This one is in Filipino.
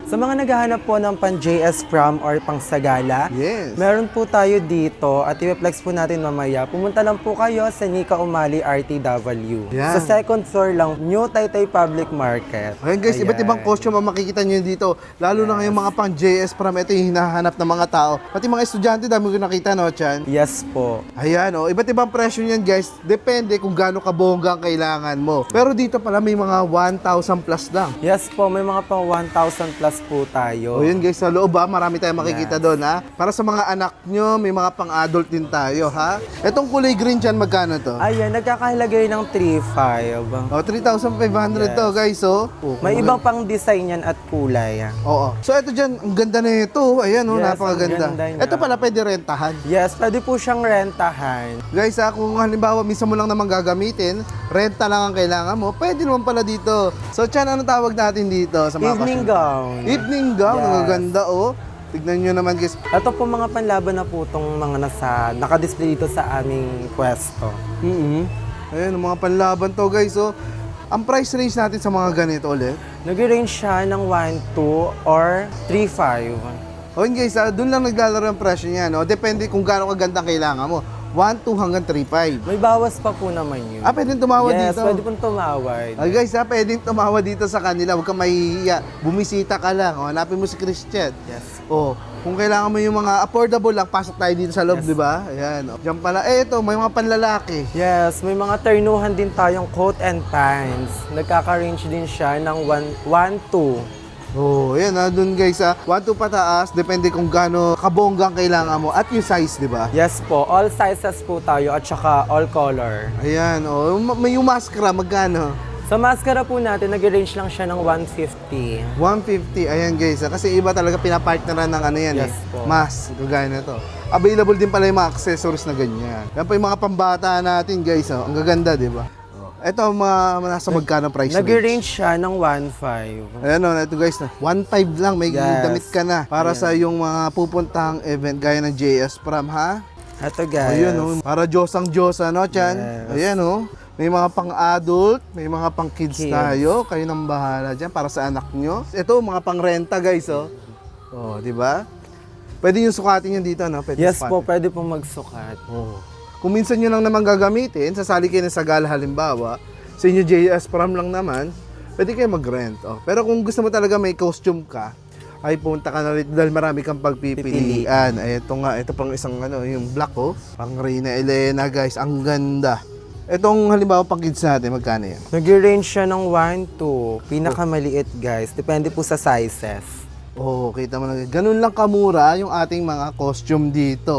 Sa mga naghahanap po ng pang JS prom or pang sagala, Yes. meron po tayo dito at i-flex po natin mamaya. Pumunta lang po kayo sa Nika Umali RTW. Yan. Sa second floor lang, New Taytay Public Market. Ayan guys, iba't ibang costume ang makikita nyo dito. Lalo na ngayong mga pang JS prom, ito yung hinahanap ng mga tao. Pati mga estudyante, dami ko nakita, no, Chan? Yes po. Ayan, oh, iba't ibang presyo niyan guys. Depende kung gaano kabongga ang kailangan mo. Pero dito pala may mga 1,000 plus lang. Yes po, may mga pang 1,000 plus po tayo. O yun guys, sa loob marami tayong makikita doon ha. Para sa mga anak nyo, may mga pang-adult din tayo ha. Etong kulay green dyan, magkano to? Ayan, nagkakahilagay ng 3,500. O, 3,500 to guys, oh. May ibang pang design yan at kulay. Oo. So ito dyan, ang ganda na ito. Ayan, oh, Yes, napakaganda. ang ganda niya. Ito pala pwede rentahan. Yes, pwede po siyang rentahan. Guys ha, kung halimbawa minsan mo lang naman gagamitin, renta lang ang kailangan mo, pwede naman pala dito. So Chan, ano tawag natin dito sa mga Evening costume? gown. Evening gown, Yes. ang ganda oh. Tignan nyo naman guys. Ito po mga panlaban na po itong mga naka-display dito sa aming pwesto. Ayan, ang mga panlaban to guys oh. Ang price range natin sa mga ganito ulit. Nag-range siya ng 1,200 or 3,500. O yun guys, doon lang naglalaro ang presyo niya, no? Depende kung gaano kaganda ang kailangan mo. 1,200 hanggang 3,500. May bawas pa po naman yun. Pwedeng tumawad Yes, dito. pwede pong tumawad. Ay guys, pwedeng tumawad dito sa kanila. Huwag kang mahihiya. Bumisita ka lang. O, hanapin mo si Christian. Yes. O, kung kailangan mo yung mga affordable lang, pasok tayo dito sa loob, Yes. di ba? Ayan. O. Diyan pala. Ito, may mga panlalaki. Yes, may mga ternuhan din tayong coat and pants. Nagkaka-range din siya ng 1,200. Oh, ayan doon guys 1,200 pataas, depende kung gaano kabongga ang kailangan mo at yung size, di ba? Yes po, all sizes po tayo at saka all color. Ayan, may yung maskara, magkano? Sa maskara po natin, nag-range lang siya ng 150. 150, ayan guys kasi iba talaga pinapartneran ng ano yan Yes po. Mas, gagaya na to. Available din pala yung mga accessories na ganyan. Yan pa yung mga pambata natin guys, ang gaganda, di ba? Ito, nasa magkano price range? Nag-range siya ng 1,500. Ayan ito guys, 1,500 lang, may Yes. damit ka na. Para Ayan. sa yung mga pupuntahang event gaya ng JS Prom, ha? Ito guys. Ayun, para Diyos-ang-Diyosa, no, Chan? Yes. Ayan, may mga pang-adult, may mga pang-kids Kids. tayo. Kayo nang bahala dyan para sa anak nyo. Ito, mga pang-renta, guys, oh. Oh, di ba? Pwede yung sukatin yun dito, no? Pwede Yes po, sukatin. pwede pong magsukat. Oh. Kung minsan nyo lang naman gagamitin, sasali kayo ng sagala halimbawa, sa inyo JS Prom lang naman, pwede kayo mag-rent. Oh. Pero kung gusto mo talaga may costume ka, ay punta ka na rito dahil marami kang pagpipilian. Ay, ito pang isang yung black pang Reyna Elena guys, ang ganda. Itong halimbawa pang kids natin, magkano yan? Nag-range siya ng 1,200. Pinakamaliit guys. Depende po sa sizes. Oh, kita mo na. Ganun lang kamura yung ating mga costume dito.